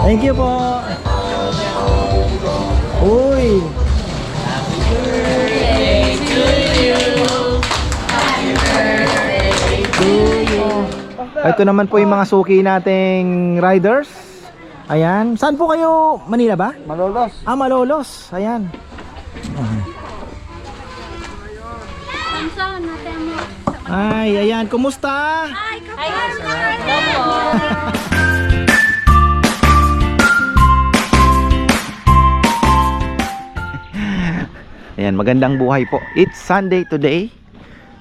Thank you po. Uy. Ito naman po yung mga suki nating riders. Ayan. Saan po kayo? Manila ba? Malolos. Ah, Malolos. Ayan. Ay, ayan. Kumusta? Ayan, magandang buhay po. It's Sunday today.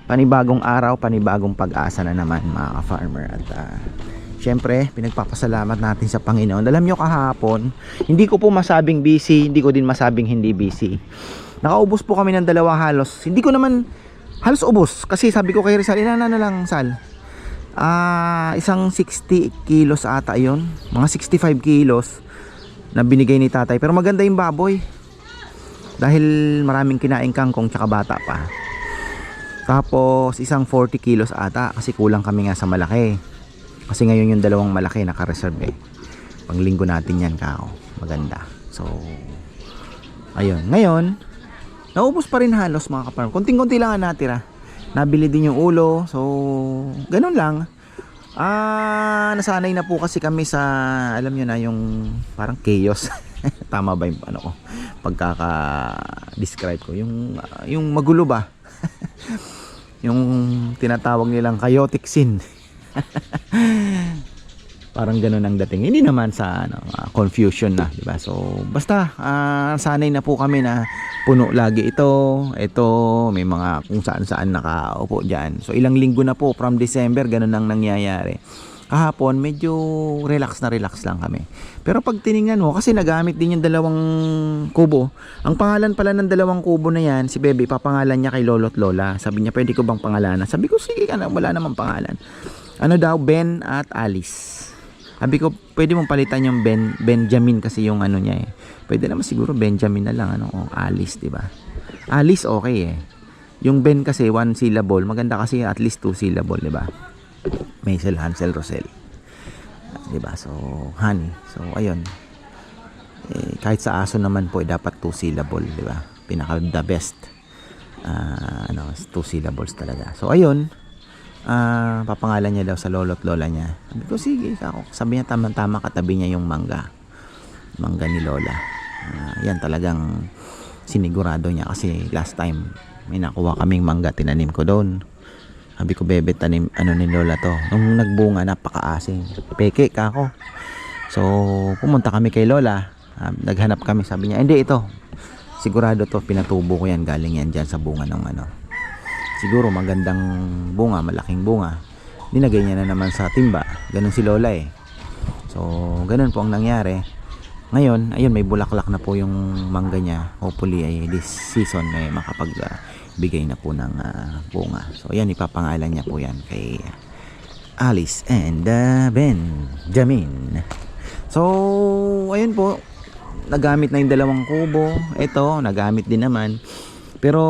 Panibagong araw, panibagong pag-asa na naman mga ka-farmer. At syempre, pinagpapasalamat natin sa Panginoon. Alam nyo kahapon, hindi ko po masabing busy, hindi ko din masabing hindi busy. Nakaubos po kami ng dalawa halos. Hindi ko naman halos ubos. Kasi sabi ko kay Rizal, ilan na lang Sal? Isang 60 kilos ata yun. Mga 65 kilos na binigay ni tatay. Pero maganda yung baboy. Dahil maraming kinaing kangkong tsaka bata pa. Tapos isang 40 kilos ata kasi kulang kami nga sa malaki. Kasi ngayon yung dalawang malaki naka-reserve eh. Panglinggo natin yan kao. Maganda. So ayun. Ngayon naubos pa rin halos mga kaparm. Kunting-kunti lang ang natira. Nabili din yung ulo. So ganun lang. Nasanay na po kasi kami sa alam nyo na yung parang chaos. Tama ba yung ano ko pagkaka-describe ko yung magulo ba? Yung tinatawag nilang chaotic scene. Parang ganoon ang dating. Hindi naman sa confusion na, di ba? So basta sanay na po kami na puno lagi ito, may mga kung saan-saan nakaupo diyan. So ilang linggo na po from December ganoon ang nangyayari. Kahapon medyo relax lang kami. Pero pag tiningnan mo, kasi nagamit din yung dalawang kubo. Ang pangalan pala ng dalawang kubo na yan, si Bebe, papangalan niya kay Lolo't Lola. Sabi niya, pwede ko bang pangalanan? Sabi ko, sige ka na, wala namang pangalan. Ano daw, Ben at Alice. Sabi ko, pwede mong palitan yung Benjamin kasi yung ano niya eh. Pwede naman siguro Benjamin na lang, Alice, diba? Alice okay eh. Yung Ben kasi one syllable, maganda kasi at least two syllable, diba? Maisel, Hansel, Rosel, diba? So honey, so ayun kahit sa aso naman po dapat two syllable, diba? Pinaka the best two syllables talaga. So ayun, papangalan niya daw sa lolo't lola niya. Sabi ko sige ako. Sabi niya tama katabi niya yung mangga ni lola. Yan talagang sinigurado niya kasi last time may nakuha kaming mangga, tinanim ko doon. Sabi ko, Bebe, tanim ni lola to. Nung nagbunga, napakaasim. Peke ka ako. So pumunta kami kay lola. Naghanap kami, sabi niya, hindi ito. Sigurado to, pinatubo ko yan. Galing yan dyan sa bunga ng siguro magandang bunga, malaking bunga. Dinagay niya na naman sa timba. Ganun si lola eh. So ganun po ang nangyari. Ngayon, ayun, may bulaklak na po yung mangga niya. Hopefully ay this season may makapagbigay na po ng bunga. So ayan, ipapangalan niya po yan kay Alice and Benjamin. So ayun po, nagamit na yung dalawang kubo. Ito, nagamit din naman. Pero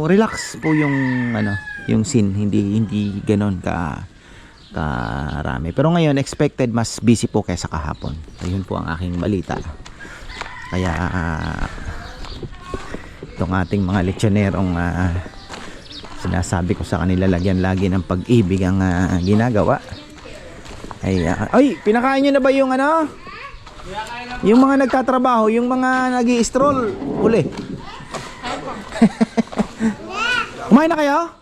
relax po yung yung scene, hindi ganoon karami. Pero ngayon expected mas busy po kaysa kahapon. Ayun po ang aking balita. Kaya itong ating mga lechonerong sinasabi ko sa kanila, lagyan lagi ng pag-ibig ang ginagawa. Ay, pinakain nyo na ba yung yung mga nagtatrabaho, yung mga nag-i-stroll uli? Kumain na kayo?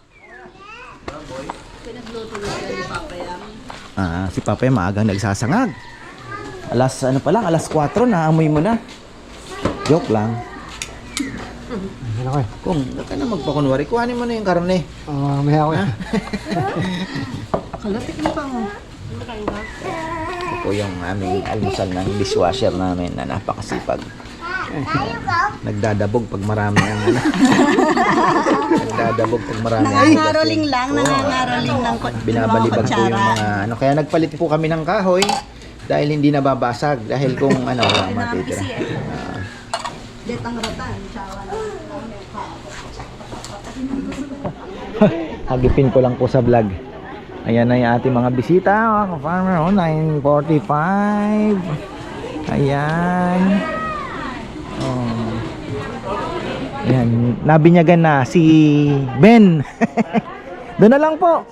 Si Papa maagang nagsasangag. Alas 4 na amoy mo na. Joke lang. Kung ka na magpakunwari, kuhanin mo na yung karne. May ako yan. Kalapit mo pa mo. Ito po yung aming almusal ng dishwasher namin na napakasipag. Nagdadabog pag marami ang nagdadabog pag marami ang Nangangaroling lang, nangangaroling ng binabalibag po yung mga kaya nagpalit po kami ng kahoy dahil hindi nababasag, dahil kung matitira. Detang ratan, Hagipin ko lang po sa vlog. Ayan na yung ating mga bisita, mga farmer. 9:45. Ayan. Oh. Ayan, nabinyagan na si Ben. Doon na lang po.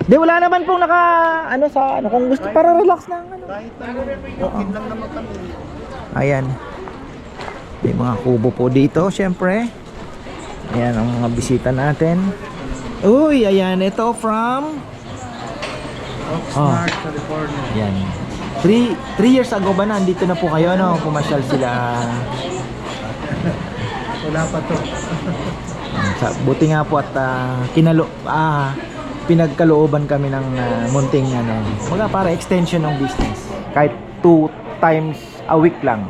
Di, wala naman pong naka ano sa ano, kung gusto para relax lang ano. Walking lang naman kami. Ayan. May mga kubo po dito, syempre. Ayan ang mga bisita natin. Uy, ayan, ito from Oxnard, California. Ayan. 3 years ago ba na andito na po kayo, no? Pumasyal sila. Wala pa to. Buti nga po at pinagkalooban kami ng munting ano, mga para extension ng business. Kahit 2 times a week lang.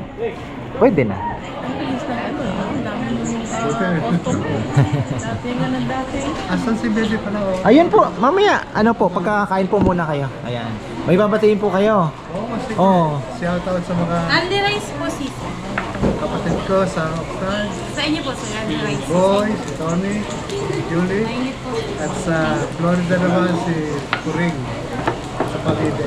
Pwede na. Asan si Bebe pala? Ayun po, mamaya, ano po, pagkakain po muna kayo. Ayan. May babatiin po kayo. Oo, sige. Oo. Shout out sa mga Andy Rice po, sis. kapatid ko sa Oxnard. Sa inyo po, sa Andy Rice. Boy, si Tony, si Julie. Mainit po. At sa Florida naman si Puring. Sa Palide.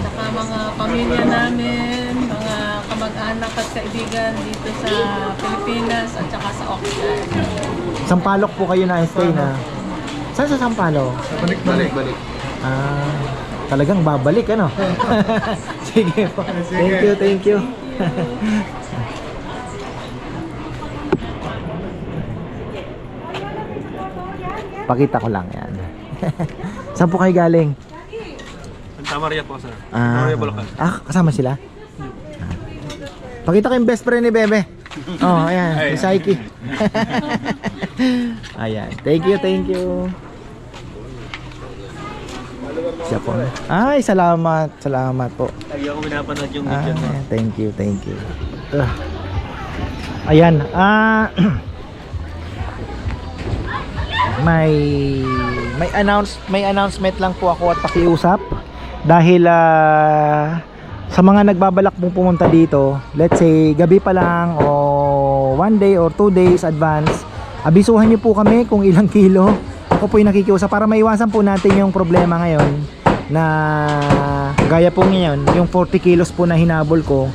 Saka mga pamilya namin, mga kamag-anak at kaibigan dito sa Pilipinas at saka sa Oxnard. Sampalok po kayo na stay na. Saan sa Sampalok? Sa balik-balik. Talagang babalik ano. Sige po. Thank you, thank you. Pakita ko lang yan. Saan po kayo galing? Santa Maria po, sir. Ah, Maria, Bulacan. kasama sila? Pakita ko yung best friend ni Bebe. Oh, ayan, si Saiki. Ayan, thank you, thank you. Siya po. Ay, salamat, salamat po. Lagi ako pinapanood yung video mo. Thank you, thank you. Ayan, may announcement lang po ako at pakiusap dahil sa mga nagbabalak pong pumunta dito, let's say gabi pa lang o 1 day or 2 days advance, abisuhan niyo po kami kung ilang kilo. Ako po yung nakikiusap para maiwasan po natin yung problema ngayon na gaya po ngayon, yung 40 kilos po na hinabol ko,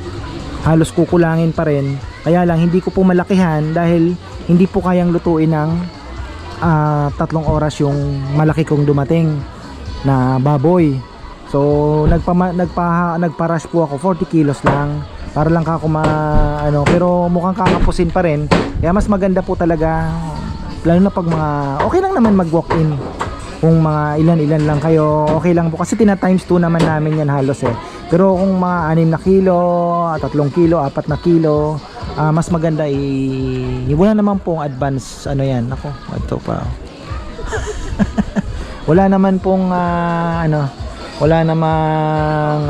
halos kukulangin pa rin. Kaya lang hindi ko po malakihan dahil hindi po kayang lutuin ng 3 oras yung malaki kong dumating na baboy. So nagpa-rush po ako 40 kilos lang para lang kako pero mukhang kakapusin pa rin. Kaya mas maganda po talaga, lalo na pag mga okay lang naman mag walk in. Kung mga ilan lang kayo, okay lang po kasi tina times 2 naman namin yan halos eh. Pero kung mga 6 na kilo, 3 kilo, 4 na kilo, mas maganda wala naman pong advance yan. Ako, ito pa. Wala naman pong wala namang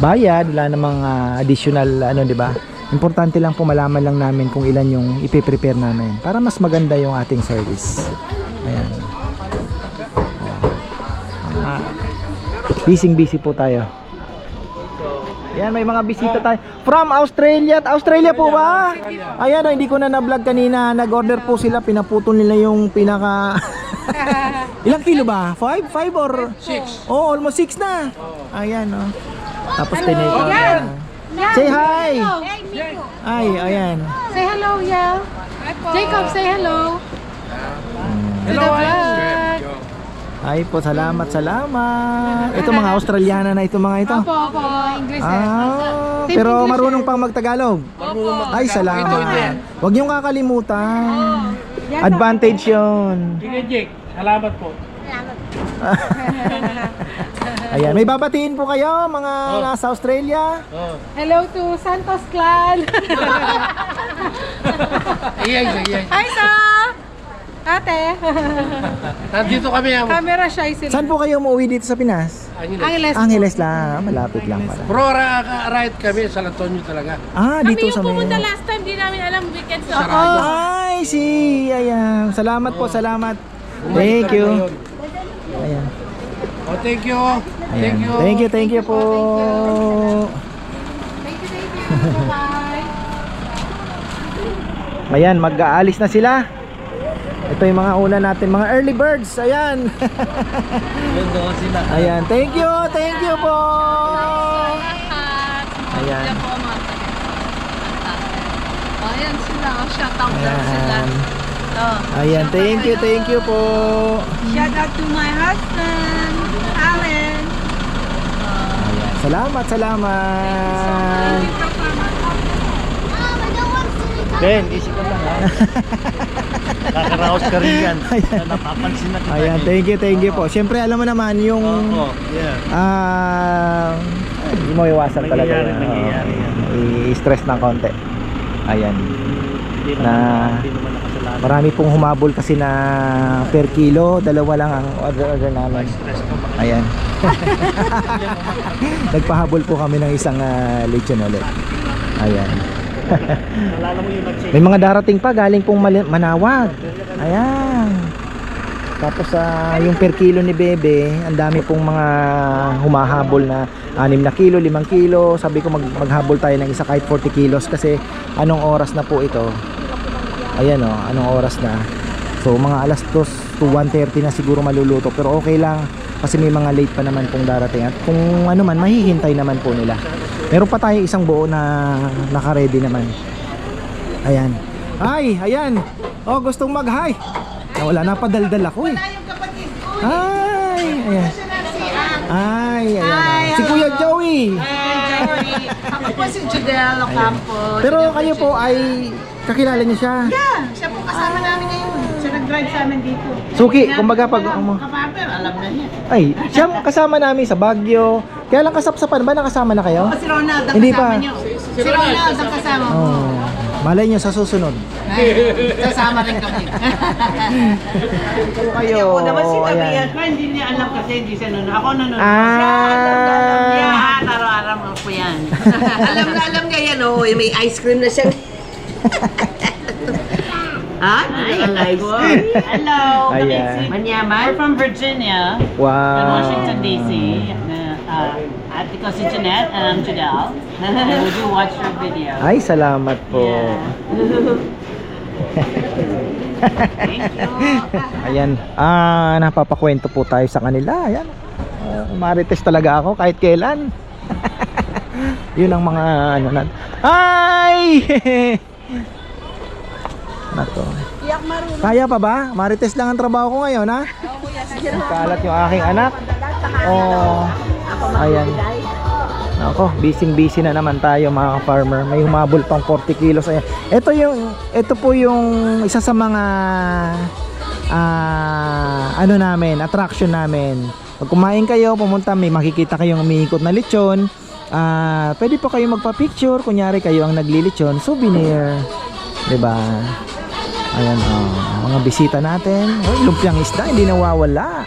bayad, wala namang additional di ba? Importante lang po malaman lang namin kung ilan yung ipe-prepare namin para mas maganda yung ating service. Ayan. Busy po tayo. Yan, may mga bisita tayo from Australia. Australia po ba? Ayan, hindi ko na na-vlog kanina. Nag-order po sila, pinaputol nila yung pinaka ilang kilo ba? 5 or 6? Oh, almost 6 na. Ayan, oh. Tapos tinake out na. Say hi. Hey, Miko. Ay, ayan. Say hello, Yel. Jacob, say hello. Hello, vlog. Ay po, salamat. Ito mga Australiana na ito mga ito. Opo, English eh. Pero marunong pang magtagalog. Ay, salamat. Huwag niyong kakalimutan. Advantage yun. Sige, Jake. Salamat po. Ayan, may babatiin po kayo mga nasa Australia. Hello to Santos Clan. Hi, Sam. Ate. Nandito kami. Camera shy sila. Saan po kayo umuwi dito sa Pinas? Angeles. Angeles lang, malapit lang pala. Bro, ride kami sa San Antonio talaga. Dito sa Kami yung pumunta may... last time, di namin alam weekends na. Ay, ayan. Salamat po, salamat. Thank you. Ayan. Oh, thank you. Ayan. Thank you po. Thank you. Bye. Ayan, mag-aalis na sila. Ito Ito yung mga una natin, mga early birds. Ayan. Ayan, thank you po. Ayan. Yan po ang mga ayan sila. Shout out daw sila. Ayan. Ito. Ayan, thank you po. Shout out to my husband, Alan. Ayan, salamat. Ben, isip ka lang ha. Kakaraos ka rin yan. Napapansin na kita. Ayan, thank you po. Siyempre, alam mo naman, yung Oo, yeah. hindi mo iwasan talaga. Nangyayari yan. I-stress ng konti. Ayan. Hindi Na naman nakasalanan. marami pong humabol kasi na per kilo, dalawa lang ang order namin. Stress ko ba? Ayan. Nagpahabol po kami ng isang lechon ulit. Ayan. Nalala mo yung nag-check. May mga darating pa galing pong Manawag. Ayan. Tapos yung per kilo ni Bebe, ang dami pong mga humahabol na 6 na kilo, 5 kilo. Sabi ko maghabol tayo ng isa kahit 40 kilos kasi anong oras na po ito? Ayan o, anong oras na? So mga alas 2 to 1:30 na siguro maluluto, pero okay lang kasi may mga late pa naman pong darating at kung ano man, mahihintay naman po nila. Meron pa tayo isang buo na naka-ready naman. Ayan. Ay, ayan. Oh, gustong mag-hi. Wala na, padaldal ako eh. Ay, ayan. Ay, ayan. Si Kuya Joey. Ako po si Judel Ocampo. Pero kayo po ay kakilala niyo siya. Siya po kasama namin ngayon. Siya nag-drive sa amin dito. Suki, kumbaga pag Kapaper, alam na niya. ay, siya kasama namin sa Baguio. Kaya lang kasapsapan ba nakasama na kayo? Si Ronald ang Hindi kasama pa. niyo. Si Ronald ang kasama mo. Oh. Malay niyo sa susunod. Kasama rin kami. Kayo. Oo naman sinabi ayan. yan, pero hindi niya alam kasi hindi siya nanonood. Ako nanonood Ah. siya. Alam niya, araw-araw mo po yan. alam niya yan, oh. May ice cream na siya. Ha? Nice. Hello. Ayan. Manyaman. We're from Virginia, Wow. in Washington, D.C. Ate ko si Jeanette and I'm Judel. And we do watch your video. Ay, salamat po. Thank you. Ayan, napapakwento po tayo sa kanila. Ayan, marites talaga ako kahit kailan. Yun ang mga ano na. Ay! Ano to? Kaya pa ba? Marites lang ang trabaho ko ngayon, ha? Kalat yung aking anak. Oh, ayan. Ako, busy na naman tayo mga farmer. May humabol pang 40 kilos. Ayan. Ito po yung isa sa mga ano namin, attraction namin. Pag kumain kayo, pumunta, may makikita kayong umiikot na lechon. Pwede po kayo magpa-picture. Kunyari kayo ang naglilechon, souvenir. 'Di ba? Ayan, mga bisita natin. Oh, lumpiang isda, hindi nawawala.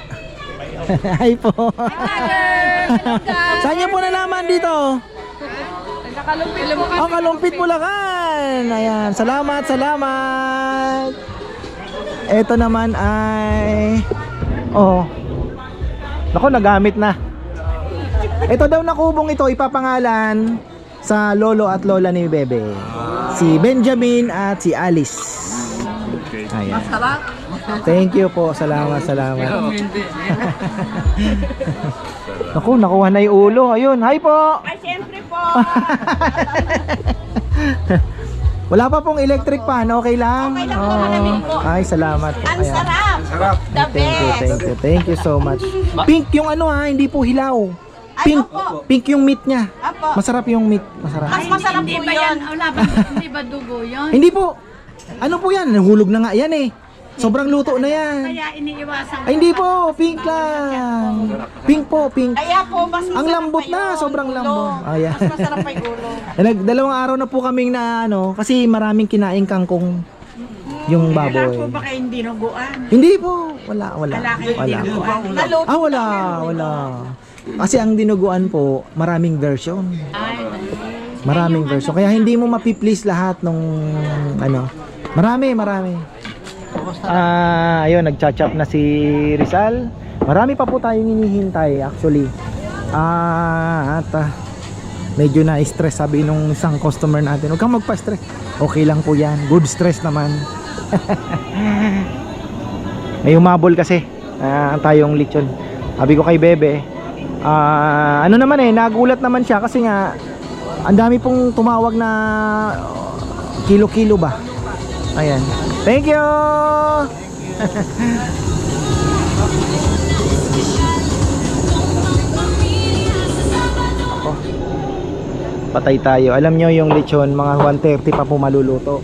Hi po. Saan niyo po nalaman dito? Oh, Kalumpit, Bulacan. Ayan, salamat. Ito naman ay naku, nagamit na. Ito daw na kubong ito ipapangalan sa lolo at lola ni Bebe. Si Benjamin at si Alice. Ayan. Thank you po. Salamat. Naku, nakuha na yung ulo. Ayun, hi po. Ay, siyempre po. Wala pa pong electric fan, okay lang? Okay lang po, malamig po. Ay, salamat po. Ang Ayan. sarap. The best. Thank you so much. Pink yung ano ha, hindi po hilaw. Pink, Opo. pink yung meat niya. Apo. Masarap yung meat, masarap. Mas masarap po yun. Hindi ba dugo yun? Hindi po. Ano po yan? Hulog na nga yan eh. Sobrang luto na yan. Kaya iniiwasan Ay, hindi po, pink lang. Pink po, pink. Kaya po, mas masarap Ang lambot pa na, yun, sobrang ulo. lambot. Ayan. Mas masarap pa yung ulo. Dalawang araw na po kaming na kasi maraming kinaing kangkong yung baboy. Kailan po ba kayo hindi nuguan? Hindi po, wala. Naluto. Wala. Kasi ang dinuguan po, maraming version. Maraming version. Kaya hindi mo mapi-please lahat nung Marami. Ayun, nagcha-chop na si Rizal. Marami pa po tayong hinihintay actually. Medyo na-stress sabi nung isang customer natin. Huwag kang magpa-stress. Okay lang po yan. Good stress naman. May humabol kasi tayong lechon. Sabi ko kay Bebe, ano naman nagulat naman siya kasi nga ang dami pong tumawag na kilo-kilo ba. Ayan. Thank you. Ako. Patay tayo. Alam nyo yung lechon, mga 1:30 pa po maluluto.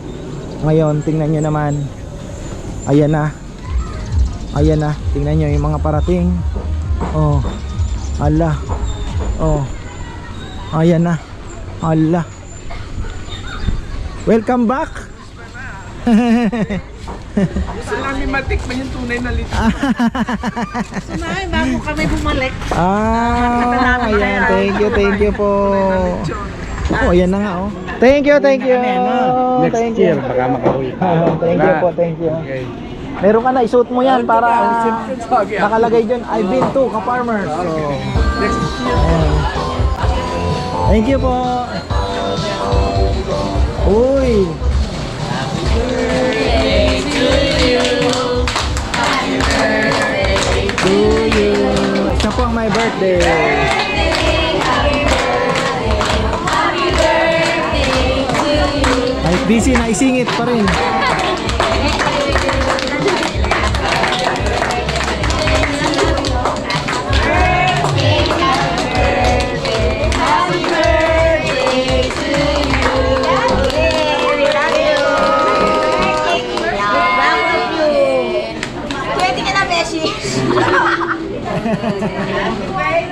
Ngayon, tingnan nyo naman. Ayan na. Ayan na. Tingnan nyo yung mga parating. Oh. Ala. Oh. Ayan na. Ala. Welcome back. Gusto namin matikman yung tunay na lechon. Sumahay, bago kami bumalik. Ayan. Thank you po. Oh, ayan na nga oh. Thank you. Thank you. baka makauwi. Thank you. Meron ka na, isuot mo yan para nakalagay dyan, I've been to ka-farmers. So, ayan. Thank you po. Uy. To you. Siya po ang my birthday. Kahit busy na, isingit pa rin.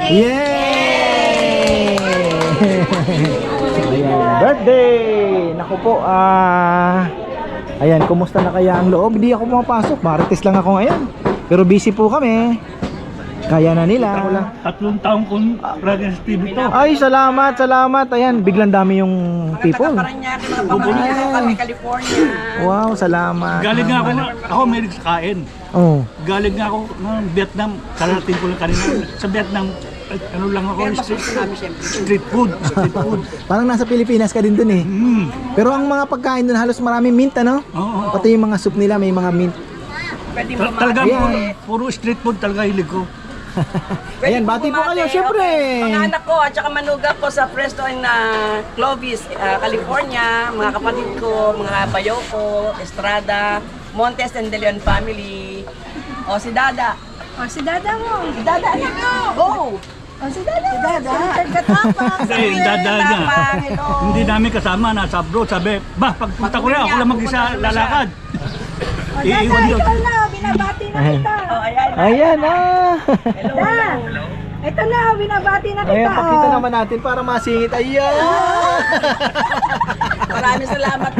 Yay! Ayan, birthday! Naku po, ayan, kumusta na kaya ang loob? Hindi ako pumapasok, marites lang ako ngayon. Pero busy po kami. Kaya na nila. 3 taong kong Radiance TV to. Ay, salamat. Ayan, biglang dami yung people. Ay. California. Wow, salamat. Galing nga ako may sa kain. Oh. Galing nga ako ng Vietnam. Karating ko lang kanina. Sa Vietnam, ano lang ako, street food. Parang nasa Pilipinas ka din dun eh. Pero ang mga pagkain dun halos maraming mint, ano? Oo. Pati yung mga soup nila may mga mint. Talaga Ayan. puro street food talaga hilig ko. Ayan, bati po kayo, syempre. Mga anak ko at saka manuga ko sa Presto in Clovis, California, mga kapatid ko, mga bayo ko, Estrada, Montes and De Leon family. O si Dada. Si Dada mo. Si Dada anak ko. Go! O si Dada. Si Dada. Katapang. Kasi yung dada niya, hindi namin kasama, nasa abroad. Sabi, pagpunta ko rin, ako lang mag-isa lalakad. Iiwan doon. na, binabati na kita. O ayan. Ayan na. Hello. Ito na, binabati na Ayan, pakita naman natin para masingit. Ayan. Maraming salamat po.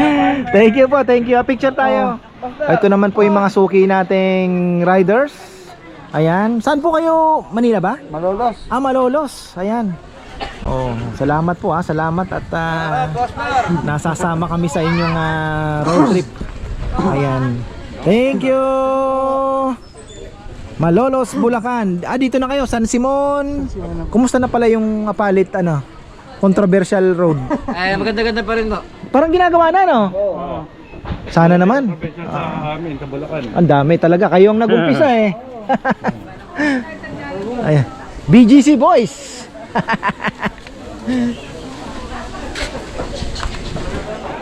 Thank you. Picture tayo. Ito naman po yung mga suki nating riders. Ayan. Saan po kayo? Manila ba? Malolos. Malolos. Ayan. Oh, salamat po salamat at nasasama kami sa inyong road trip. Ayan. Thank you. Malolos, Bulacan. Dito na kayo, San Simon. Kumusta na pala yung Apalit controversial road? Maganda-ganda pa rin, no? Parang ginagawa na, no? Oo. Sana naman. Sa amin, sa Bulacan. Ang dami talaga. Kayo ang nag-umpisa eh. Ayan. BGC Boys.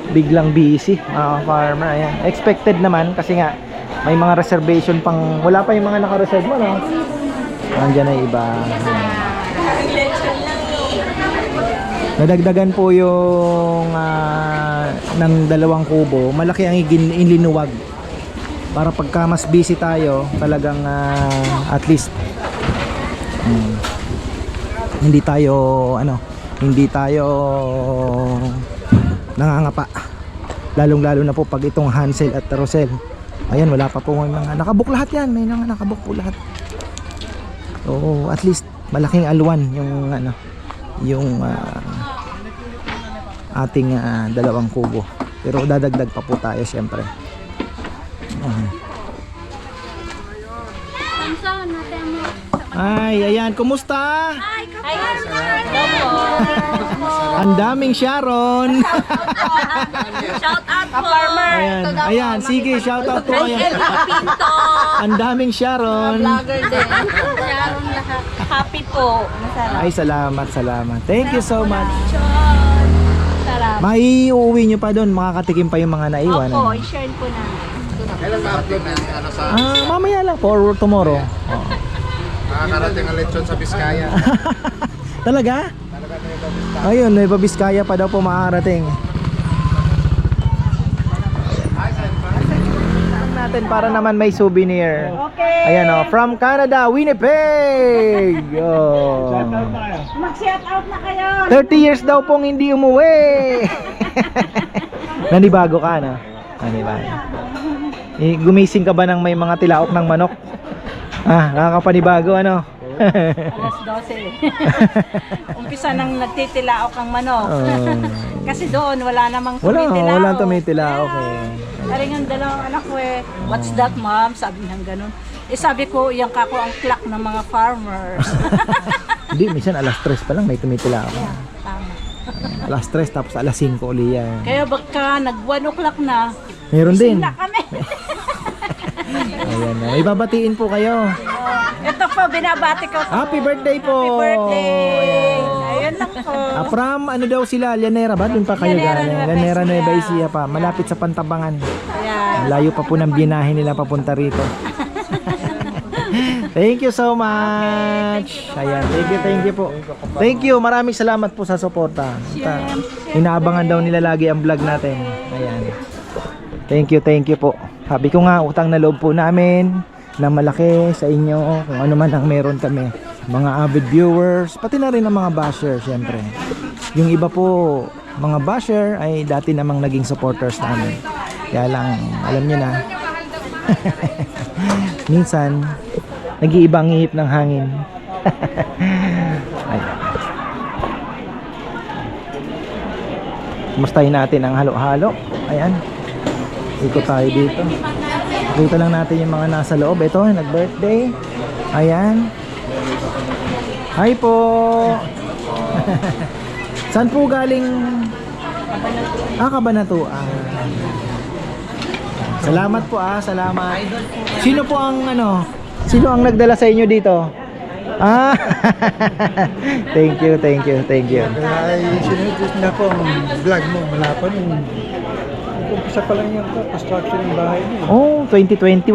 Biglang busy mga farmer. Ayan. Expected naman kasi nga may mga reservation pang wala pa yung mga naka-reserve mo, no? Nandiyan na iba. Nadagdagan po yung ng 2 kubo. Malaki ang ilinuwag para pagka mas busy tayo talagang at least hindi tayo nangangapa, lalong lalo na po pag itong Hansel at Rosel. Ayan, wala pa po mga nakabook lahat yan, may mga nakabook po lahat. So at least malaking alwan yung ating 2 kubo, pero dadagdag pa po tayo syempre. Ay, ayan, kumusta? Ang daming Sharon. Shout out po! Farmer! Ayan, ayan, sige, shout out po kayo. Pinto! Ang daming Sharon. Vlogger din. Sharon lahat. Happy po. Masarap. Ay, salamat, salamat. Thank you so much. Sarap. Mai uuwi nyo pa doon, makakatikim pa yung mga naiwan. Opo, i-share po namin. Kailan ma-upload na ano sa Mamaya lang po, or tomorrow. nakakarating ang lechon sa Biskaya? Talaga? Ayun, Nueva Vizcaya pa daw po makakarating. Natin para naman may souvenir. Okay. Ayan oh, from Canada, Winnipeg. Oh. Mag-shout out na kayo. 30 years daw pong hindi umuwi. Nanibago ka na? Nanibago. Gumising ka ba ng may mga tilaok ng manok? Nakakapanibago ano? Alas 12. Umpisa nang nagtitilaok ang manok. Kasi doon wala namang tumitilaok. Wala tumitilaok eh. Karing ang dalawang anak ko what's that ma'am? Sabi niya ganun. Sabi ko, yung kako ang clock ng mga farmers. Hindi, minsan alas 3 pa lang may tumitilaok. Tama. Alas 3 tapos alas 5 uli yan. Kaya baka nag 1 o'clock na, Meron din. na kami. Ayan na. Ibabatiin po kayo. Ito po, binabati ko. Happy birthday po. Happy birthday. Ayun lang po. From ano daw sila? Llanera ba? Doon pa kayo Llanera, galing. Nueva Llanera, Ecija. Nueva Ecija pa. Malapit sa Pantabangan. Ayan. Layo pa po ng binahe nila papunta rito. Thank you so much. Ayan, thank you po. Thank you, maraming salamat po sa suporta. Inaabangan daw nila lagi ang vlog natin. Ayan. Thank you po. Sabi ko nga, utang na loob po namin na malaki sa inyo kung ano man ang meron kami. Mga avid viewers, pati na rin ang mga basher, syempre. Yung iba po, mga basher ay dati namang naging supporters namin. Kaya lang, alam nyo na, minsan, nag-iibang ihip ng hangin. Ay. Mustahin natin ang halo-halo. Ayan. Ikot tayo dito. Ikot lang natin yung mga nasa loob. Ito, nag-birthday. Ayan. Hi po. Saan po galing? Cabanatuan. Salamat po salamat. Sino po ang Sino ang nagdala sa inyo dito? Thank you. Ay, sinunod na po ang vlog mo. Wala pa nung umpisa pa lang yung construction ng bahay niyo. Oh, 2021.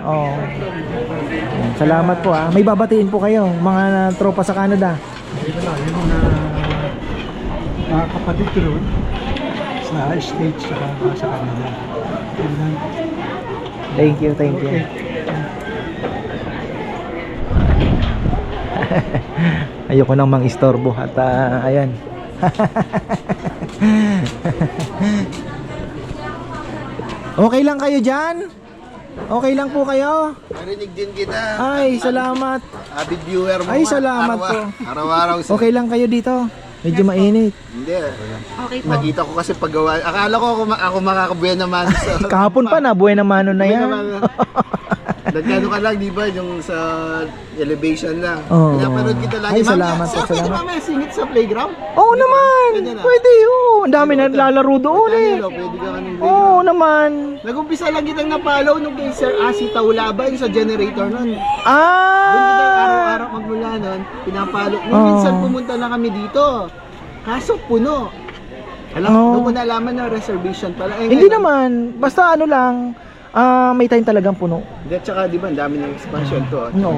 Oh. Salamat po May babatiin po kayo, mga tropa sa Canada. Ito lang, yung mga kapatid ko ron sa States sa Canada. Yun lang. Thank you. Ayoko nang mang-istorbo at ayan. Okay lang kayo dyan? Okay lang po kayo? Narinig din kita. Ay, salamat. Avid viewer mo. Ay, salamat po. Araw-araw. Okay lang kayo dito? Medyo mainit. Hindi. Okay po. Nakita ko kasi paggawa. Akala ko ako makakabuhay naman. Kahapon pa na, buhay na mano na yan. Nagkano ka lang, di ba? Yung sa elevation lang. Oo. Pinapanood kita lagi. Ay, salamat po, Pwede salamat. mamaya singit sa playground? Oo naman. Ganyan na. Pwede Ang dami na lalaro doon Danilo, pwede ka kanong Oo playground. naman. Nag-umpisa lang kitang napalaw nung kay Sir Asi Taulaban sa generator nun. Doon kita araw-araw magmula nun, pinapalo. Nung minsan pumunta na kami dito. Kaso puno. Doon ko nalaman na reservation pala. Hindi naman. Basta lang. May time talagang puno. At saka di ba, ang dami ng expansion to. No.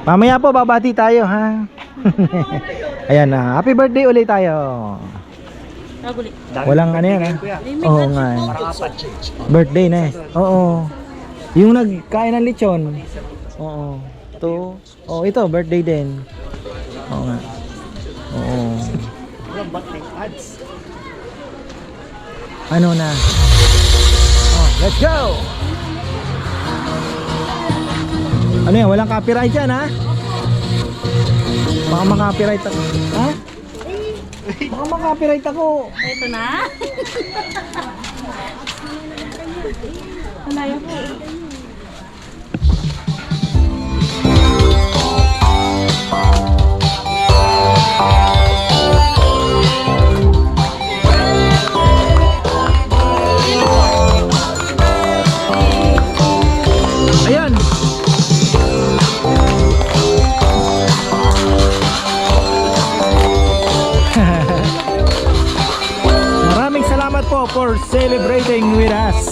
Mamaya po, babati tayo, ha? Ayan na. Happy birthday ulit tayo. Walang yan, ha? Oo nga. Birthday na Oo. Yung nagkain ng lechon. Oo. Ito, birthday din. Oo nga. Oo. Ano na? Let's go! Ano yan? Walang copyright yan, ha? Baka makapiright ako. Ha? Baka makapiright ako. Ito na. Malayo po. po for celebrating with us.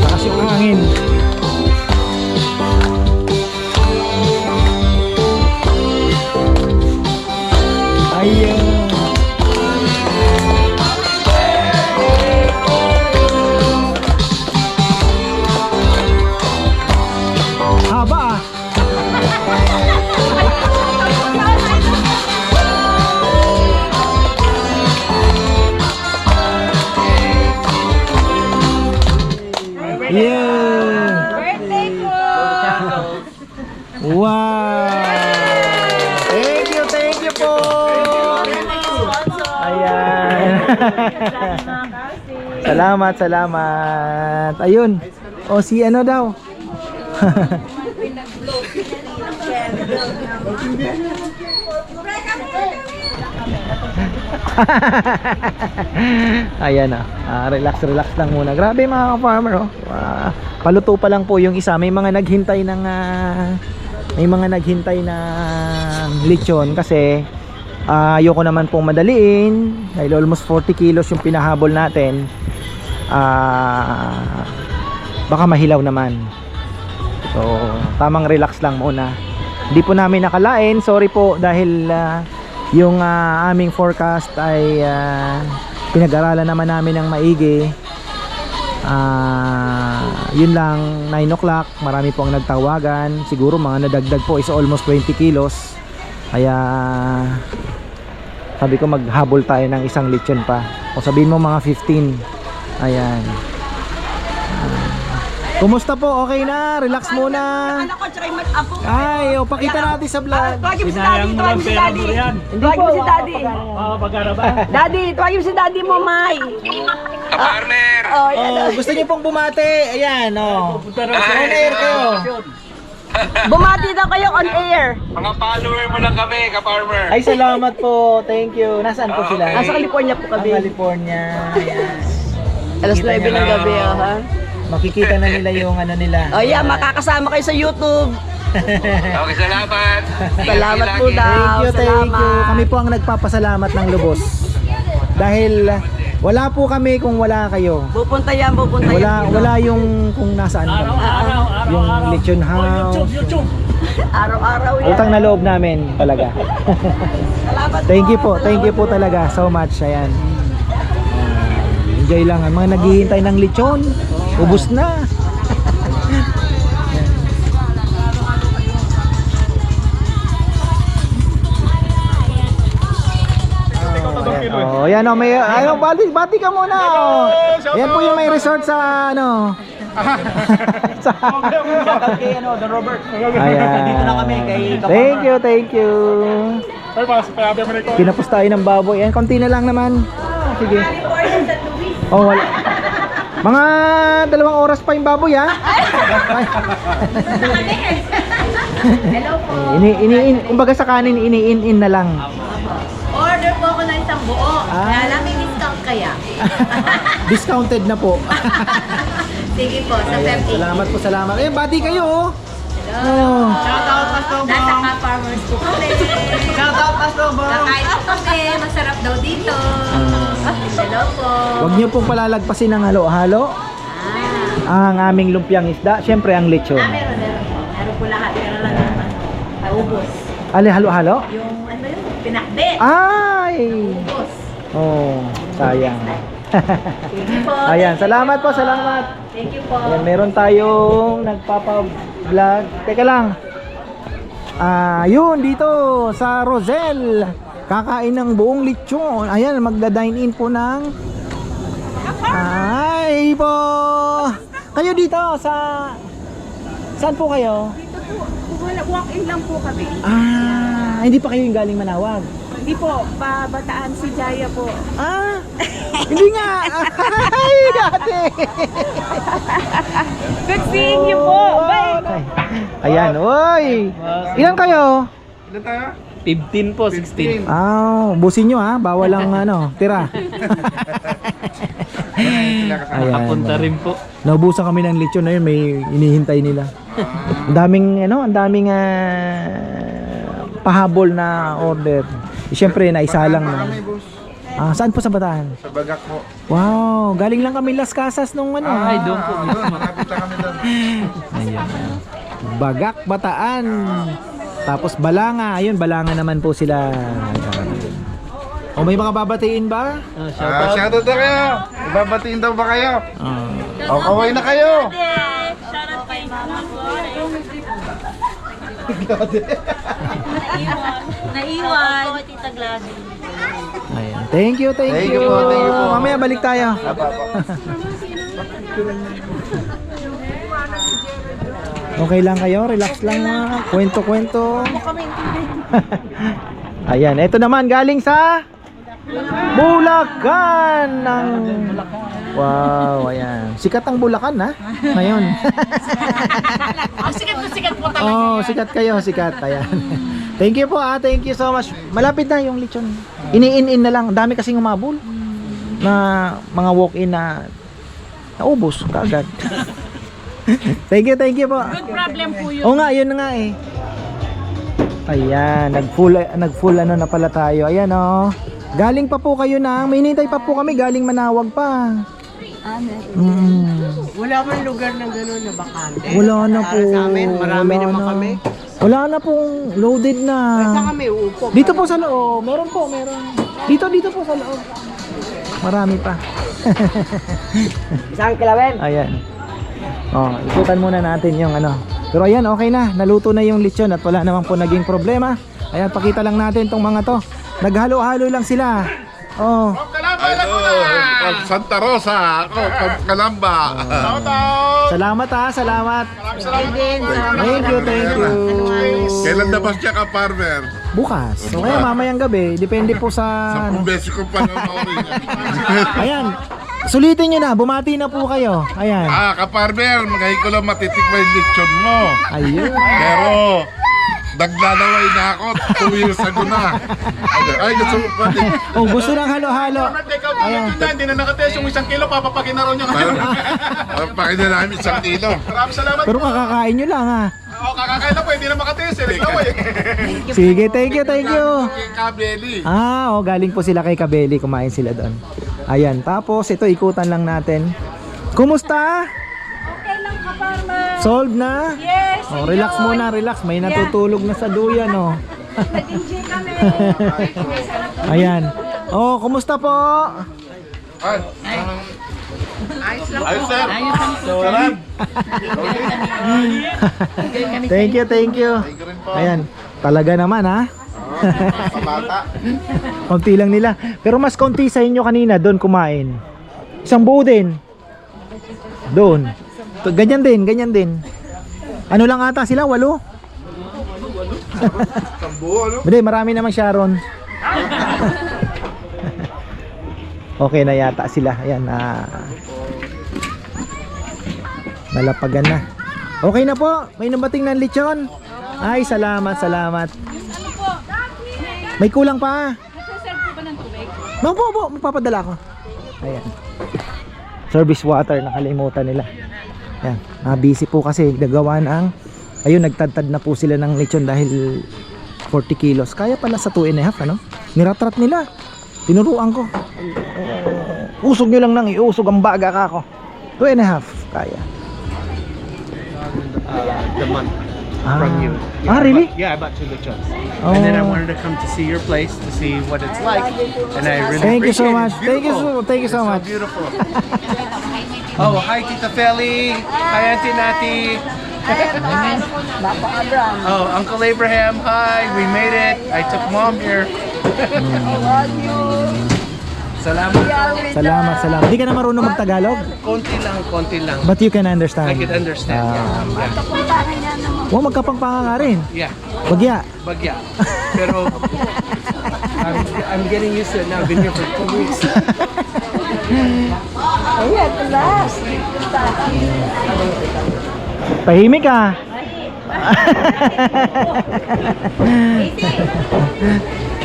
Lakas yung hangin. Ayun. Haba ah. Yeah. Birthday po! Wow. Thank you po. Ayan. Salamat. Ayun. O si ano daw? Ayan na. Relax lang muna. Grabe mga ka-farmer oh. Paluto pa lang po yung isa. May mga naghintay ng lechon kasi ayoko naman pong madaliin dahil almost 40 kilos yung pinahabol natin. Baka mahilaw naman. So, tamang relax lang muna. Hindi po namin nakalain. Sorry po dahil yung aming forecast ay pinag-aralan naman namin ng maigi. Yun lang, 9 o'clock. Marami po ang nagtawagan. Siguro mga nadagdag po is almost 20 kilos. Kaya sabi ko maghabol tayo ng isang lechon pa. O sabihin mo mga 15. Ayan. Kumusta po? Okay na? Relax muna. Anak ko, tsaka yung apo. Ay, o pakita natin sa vlog. Tuwagin mo si Sinayang daddy, mo lang tuwagin mo si pera daddy. mo yan. Tuwagin mo si daddy. Pagkara ba? Daddy, tuwagin mo si daddy mo, May. Partner! Oh, Oh, gusto niyo pong bumate? Ayan, oh. Punta raw On air kayo. bumati daw kayo on air. Mga follower mo lang kami, ka-farmer. Ay, salamat po. Thank you. Nasaan po sila? Nasa California po kami. California. Ayan. Alas 9 ng gabi, ha? Makikita na nila yung ano nila. Oh, yeah, makakasama kayo sa YouTube. Okay, salamat. Salamat po daw. Thank you. Salamat. Kami po ang nagpapasalamat ng lubos. Dahil wala po kami kung wala kayo. Pupunta yan. Wala yung kung nasaan ba. Yung lechon house. YouTube. Araw-araw yan. Utang na loob namin talaga. Thank you po talaga so much. Ayan. Enjoy lang. Ang mga naghihintay ng lechon, ubos na. Oh, yan oh, may ano, bati ka muna oh. Yan po yung may resort sa ano. Sa kay ano, Don Robert. Ayan. Dito na kami kay Thank you. Kinapos tayo ng baboy. Ayan, konti na lang naman. Sige. Oh, wala. Mga 2 oras pa yung baboy ha. Hello po. Kumbaga sa kanin iniin na lang. Order po ako ng isang buo. Kaya lang may discount kaya. Discounted na po. Sige po, sa Ayan, Feb 8. salamat. Ayun, bati kayo oh. Hello. Oh. Nasa ka-farmers po kami. Kakain po kami. Masarap daw dito. Hello po. Huwag niyo pong palalagpasin ng halo-halo. Ang aming lumpiang isda, syempre ang lechon. Meron po. Meron po lahat. Pero lang naman. Paubos. Ali, halo-halo? Yung ano yun? Pinakbet. Ay! Ubos. Oh, sayang. Thank you po. Ayan, salamat po, salamat. Thank you po. Ayan, meron tayong nagpapa-vlog. Teka lang. Yun, dito sa Rosel. Kakain ng buong lechon. Ayan, magda-dine in po ng... Ay po! Kayo dito sa... Saan po kayo? Walk-in lang po kami. Hindi pa kayo yung galing Manawag. Hindi po, Bataan si Jaya po. Hindi nga! Ay, dati! Good seeing you po. Bye! Ayan, oy! Ilan kayo? Ilan tayo? 15 po, 16. Busin nyo ha, bawal lang tira. Ayan. Nakapunta rin po. Naubusan kami ng lechon na yun, may inihintay nila. Ang daming pahabol na order. Siyempre, naisa lang na. Saan po sa Bataan? Sa Bagak po. Wow, galing lang kami Las Casas nung Ay, doon po. Malapit lang kami doon. Ayan. Bagak, Bataan. Tapos Balanga, ayun, Balanga naman po sila. O may mga babatiin ba? Shoutout na kayo. Ibabatiin daw ba kayo? O, kaway na kayo. Naiwan. Tita Gladys. Ayan. Thank you, thank Thank you. you po, thank you po. Mamaya balik tayo. Okay lang kayo, relax lang kwento-kwento. Ayan, ito naman galing sa Bulacan ng wow, ayan. Sikat ang Bulacan ha ngayon. Sikat po talaga. Oh, sikat kayo, sikat. Ayan. Thank you po thank you so much. Malapit na yung lechon. Ini-in na lang. Ang dami kasing umabol na mga walk-in na naubos kaagad. Thank you po. Good problem po yun. Oo nga, yun na nga eh. Ayan, nag-full na pala tayo. Ayan galing pa po kayo may hinihintay pa po kami, galing Manawag pa. Wala man lugar ng gano'n na bakante. Wala na po. Para sa amin, marami Wala naman na. kami. Wala na pong loaded na. Saan kami uupo? Dito po sa loob. Meron. Dito po sa loob. Marami pa. Isang kilawin. Ayan. Ikutan muna natin yung Pero ayan, okay na. Naluto na yung lechon at wala naman po naging problema. Ayan, pakita lang natin tong mga to. Naghalo-halo lang sila. Santa Rosa. Kalamba. Salamat salamat. Thank you. Kailan labas siya ka, farmer? Bukas. So kaya mamayang gabi, depende po sa 10 beses ko pa naman. Ayan. Sulitin nyo na, bumati na po kayo. Ayan. Ka-farmer, ngayon ko lang matitikman yung lechon mo. Ayun. Pero, naglalaway na ako 2 years ago na. Ay, gusto mo pa din. Gusto lang halo-halo. Ayan. Hindi na nakatest yung 1 kilo, papapagin na rin niya. Pakin na namin 1 kilo. Maraming salamat. Pero kakakain nyo lang Kakakain na po, hindi na makatest. Naglaway. Sige, thank you. Kay Kabeli. Galing po sila kay Kabeli, kumain sila doon. Ayan, tapos ito ikutan lang natin. Kumusta? Okay lang ka, farmer. Solved na? Yes. Relax muna, relax. May natutulog na sa duyan Nag-enjoy kami. Ayan. Kumusta po? Ayos, sir. Sarap. Thank you. Ayan, talaga naman Pamata. konti lang nila. Pero mas konti sa inyo kanina doon kumain. Isang buo din. Doon. Ganyan din. Ano lang ata sila? 8? Sambo, ano? Hindi, marami naman Sharon. Okay na yata sila. Ayan, nalapagan na. Okay na po. May nabating ng lechon. Ay, salamat. May kulang pa. Nasa-serve po ba ng tubig? Magpapadala ko. Ayan. Service water, nakalimutan nila. Ayan. Busy po kasi nagawa ng ayun, nagtadtad na po sila ng lechon dahil 40 kilos. Kaya pala sa 2.5, niratrat nila. Tinuruan ko. Usog nyo lang nang iusog ang baga ka ko. 2.5, kaya. The month from you. Really? Yeah, I bought 2 lechons. Oh. And then I wanted to come to see your place to see what it's like. And I really Thank you so appreciate much. it. Thank you so It's much. So beautiful. Oh, hi Tita Feli. Hi Auntie Nati. Oh, Uncle Abraham. Hi. We made it. I took Mom here. Salamat. Salamat. Di ka na marunong magtagalog? Konti lang. But you can understand. I can understand. Magkapangpanga nga rin. Yeah. Bagya. Pero I'm getting used to it now. I've been here for 2 weeks. Tahimik ka.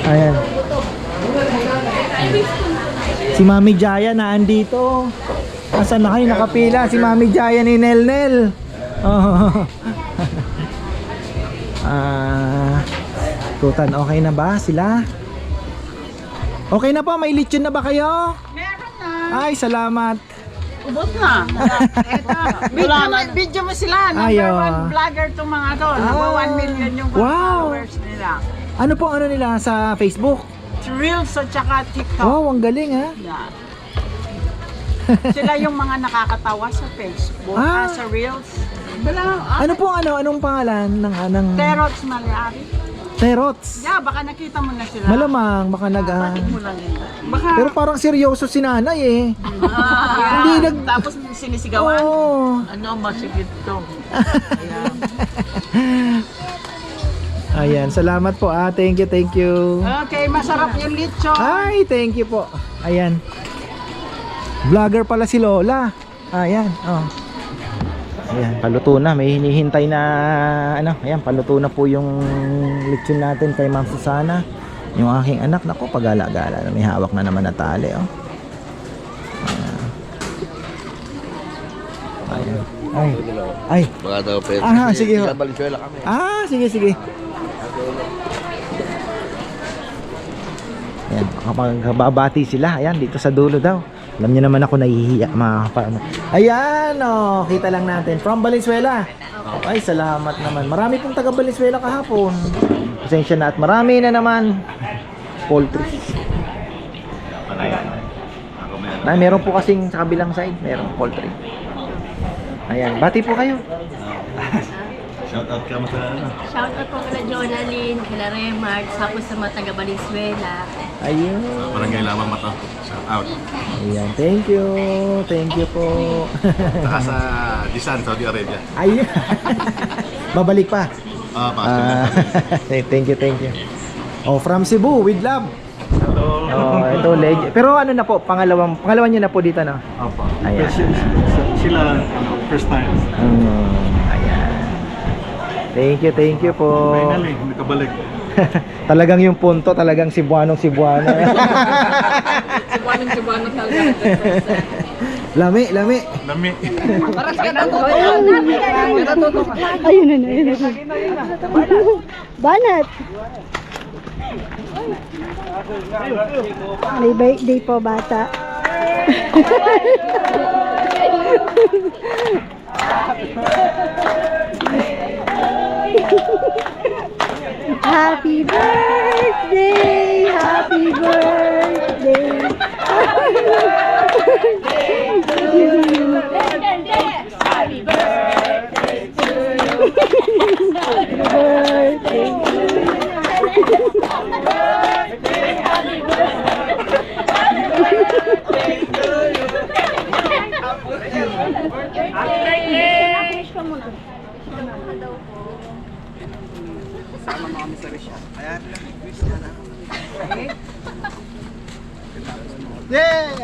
Ayan. Si Mami Jaya na andito. Asan na kayo nakapila? Si Mami Jaya ni Nel. Oh. Tutan, okay na ba sila? Okay na po, may lechon na ba kayo? Meron na. Ay, salamat. Ubos na. Video mo sila. Ay, Number oh. 1 vlogger itong mga to. Number 1 million yung Wow. followers nila. Ano po ano nila sa Facebook? Reels at saka TikTok. Wow, ang galing ha. Yeah. Sila yung mga nakakatawa sa Facebook. Sa Reels. Ano po anong pangalan ng Terots Malyari. Terots? Yeah, baka nakita mo na sila. Malamang baka Bakit mo lang yun? Baka, Pero parang seryoso si nanay eh. Hindi tapos sinisigawan. Oo. Ano, masigit to. Ayan, salamat po Thank you. Okay, masarap yung lechon. Ay, thank you po. Ayan. Vlogger pala si Lola. Ayan, oh. Ayan, paluto na. May hinihintay na ayan, paluto na po yung lechon natin kay Ma'am Susana. Yung aking anak, nako, pagala-gala. May hawak na naman na tali, oh. Ayan. Ay. Baka daw pwede. Sige. Sa Valenzuela kami. Sige. Ayan, makapagabati sila. Ayan, dito sa dulo daw. Alam niyo naman ako nahihiya. Ayan, oh, kita lang natin. From Valenzuela. Ay, salamat naman. Marami pong taga Valenzuela kahapon. Pasensya na at marami na naman poultry. Meron po kasing sa kabilang side, meron poultry. Ayan, bati po kayo. Shoutout ka mo sa Shoutout po kila Jonalyn, kila Remart, tapos sa mga taga Valenzuela. Ayun. Barangay Lamang Mata. Shoutout. Ayan, thank you po. Saka sa Jisan, Saudi Arabia. Ayun. Babalik pa. Thank you. Oh, from Cebu with love. Hello. Oh, ito legend. Pero ano na po, pangalawa niyo na po dito, no? Opo. Ayan. Sila, first time. Ayan. Thank you po. Finally, nakabalik. Talagang yung punto, talagang Cebuano. Cebuano talaga. Lami. Lami. Ayun na. Banat. May birthday po, bata. Happy birthday, happy birthday. Happy birthday to you. Happy birthday to you. Yay!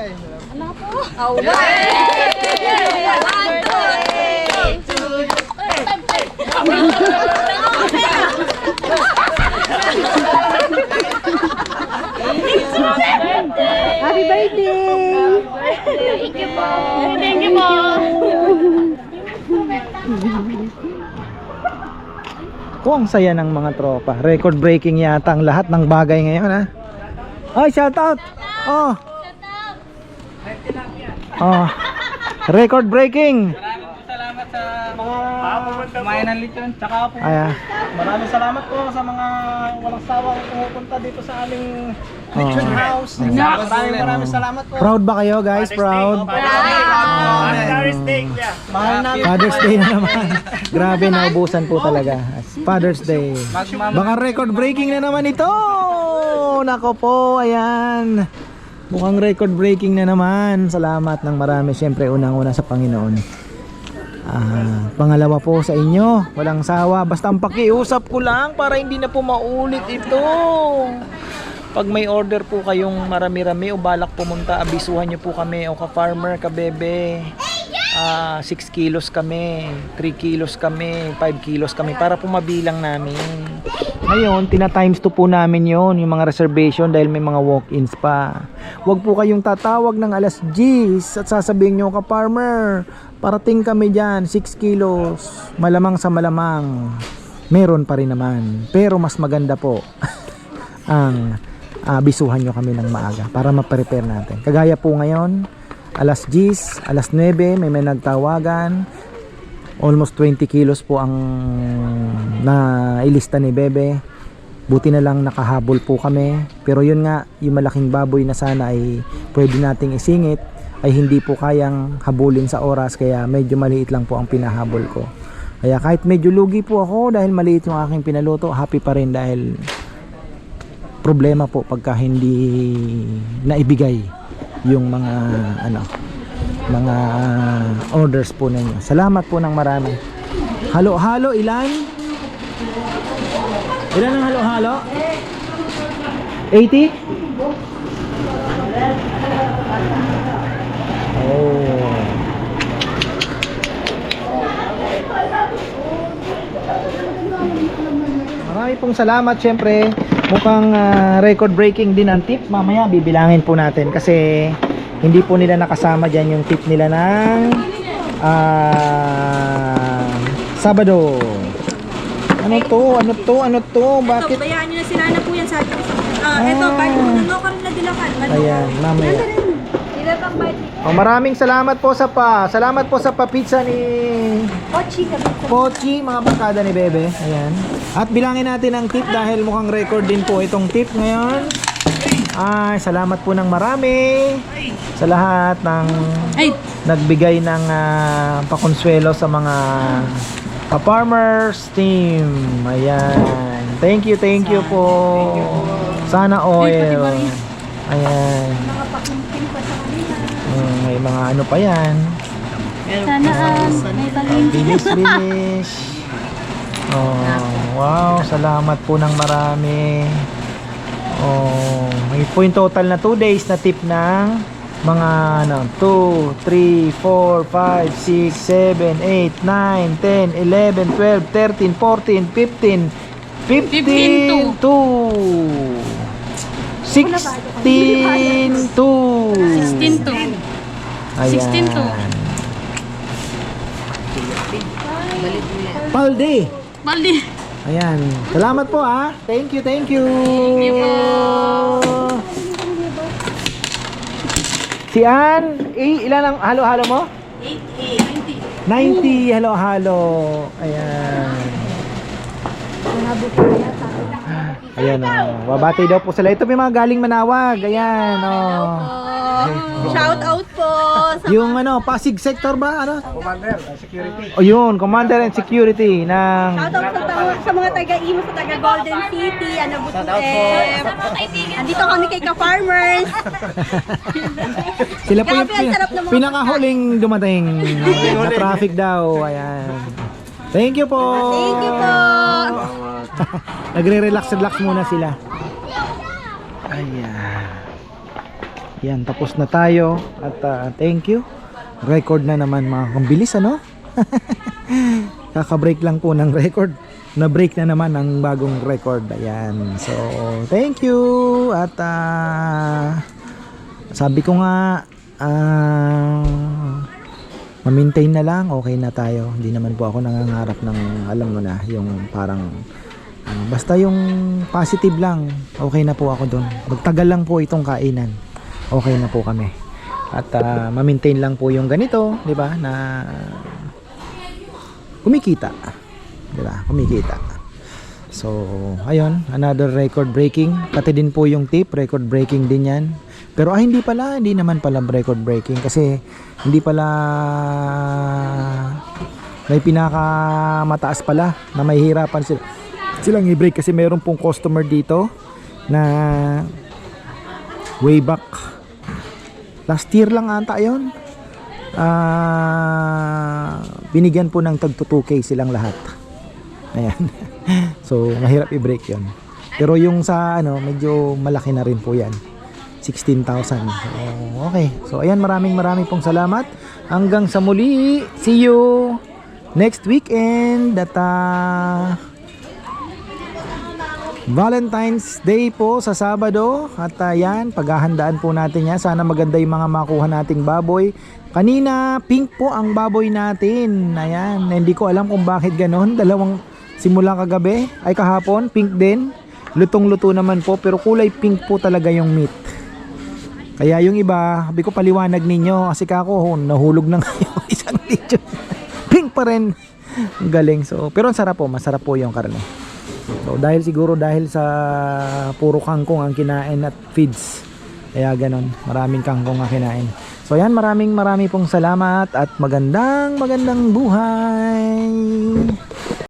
Happy birthday! Thank you po! Thank you po! Kung ang saya ng mga tropa. Record breaking yata ang lahat ng bagay ngayon, ha? Ay, shout out! Oh! Oh! Record breaking! Salamat sa mga kumain ng lechon. Tsaka po, maraming salamat po sa mga walang sawang pumupunta dito sa aming lechon house. Maraming salamat po. Proud ba kayo, guys? Proud? Father's Day na naman. Grabe, naubusan po talaga. Father's Day. Baka record breaking na naman ito. Nako po, ayan. Mukhang record breaking na naman. Salamat ng marami. Siyempre, unang-una sa Panginoon. Pangalawa po sa inyo, walang sawa. Basta ang pakiusap ko lang para hindi na po maulit ito. Pag may order po kayong marami-rami o balak pumunta, abisuhan nyo po kami o ka-farmer, ka-bebe. 6 kilos kami, 3 kilos kami, 5 kilos kami para po mabilang namin. Ngayon, tina-times 2 po namin yon yung mga reservation dahil may mga walk-ins pa. Huwag po kayong tatawag ng alas 10 at sasabihin nyo, ka-farmer, parating kami dyan, 6 kilos. Malamang sa malamang, meron pa rin naman. Pero mas maganda po ang bisuhan nyo kami ng maaga para ma-prepare natin. Kagaya po ngayon, alas 10, alas 9, may nagtawagan. Almost 20 kilos po ang nailista ni Bebe. Buti na lang nakahabol po kami. Pero yun nga, yung malaking baboy na sana ay pwede nating isingit ay hindi po kayang habulin sa oras, kaya medyo maliit lang po ang pinahabol ko. Kaya kahit medyo lugi po ako dahil maliit yung aking pinaluto, happy pa rin dahil problema po pagka hindi naibigay yung mga mga orders po ninyo. Salamat po ng marami. Halo-halo ilan? Ilan ang halo-halo? 80? Oh. Marami pong salamat. Syempre mukhang record breaking din ang tip. Mamaya bibilangin po natin kasi hindi po nila nakasama dyan yung tip nila ng Sabado. Ano to? Bakit? Bayaan nyo na sinana po yan sa akin. Eto, ano ka rin na dilakan. Ayan, mamaya. Maraming salamat po sa pizza ni Pochi, mga barkada ni Bebe. Ayan. At bilangin natin ang tip dahil mukhang record din po itong tip ngayon. Ay, salamat po ng marami sa lahat ng nagbigay ng pakonsuelo sa mga farmers team. Ayan. Thank you po. Sana oil. Ayan. May mga ano pa yan. Sana may balin. Bilis. Oh, wow, salamat po ng marami. Oh, may po yung total na 2 days na tip ng mga 2, 3, 4, 5, 6, 7, 8, 9, 10, 11, 12, 13, 14, 15, 15 to 16 to 16 to. Ayan. 16 to. Paldi. Baldi. Ayan. Salamat po Thank you. Thank you po. Si Ann, ilan ang halo-halo mo? 90 halo-halo. Ayan. Ayan babati daw po sila. Ito may mga galing Manawag. Ayan Shout out po. Yung Pasig sector ba? Commander, security. O yun, Commander and Security ng Shout out sa mga taga-Imo, sa taga-Golden City, Butuef. Andito kami kay ka-farmers. Sila po yung Grabe, ang sarap ng mga pinakahuling dumating sa traffic daw. Ayan. Thank you po. Thank you po. Nagre-relax muna sila. Ayan. Yan, tapos na tayo. At thank you. Record na naman mga kambilis, Kaka-break lang po ng record. Na-break na naman ang bagong record. Ayan. So, thank you. At sabi ko nga, ma-maintain na lang, okay na tayo. Hindi naman po ako nangangarap ng, alam mo na, yung parang basta yung positive lang, okay na po ako doon. Magtagal lang po itong kainan, okay na po kami. At ma-maintain lang po yung ganito, di ba, na kumikita, di ba, kumikita. So, ayun, another record breaking. Pati din po yung tip, record breaking din yan. Pero hindi naman pala record breaking kasi hindi pala may pinakamataas pala na mahihirapan silang i-break kasi meron pong customer dito na way back last year lang ata yun, binigyan po ng tag 2K silang lahat. Ayan. So mahirap i-break yun, pero yung sa medyo malaki na rin po yan. 16,000. So, okay. So ayan, maraming pong salamat. Hanggang sa muli. See you next weekend at Valentine's Day po sa Sabado. At ayan, paghahandaan po natin yan. Sana maganda yung mga makuha nating baboy. Kanina, pink po ang baboy natin. Ayan, hindi ko alam kung bakit ganon. Dalawang simula kagabi, ay kahapon, pink din. Lutong-luto naman po, pero kulay pink po talaga yung meat. Kaya yung iba, sabi ko paliwanag ninyo. Kasi kako, nahulog na ngayon isang lechon. Pink pa rin. Galing. So, pero ang sarap po, masarap po yung karne. So, dahil sa puro kangkong ang kinain at feeds. Kaya ganon, maraming kangkong ang kinain. So yan, marami pong salamat at magandang buhay.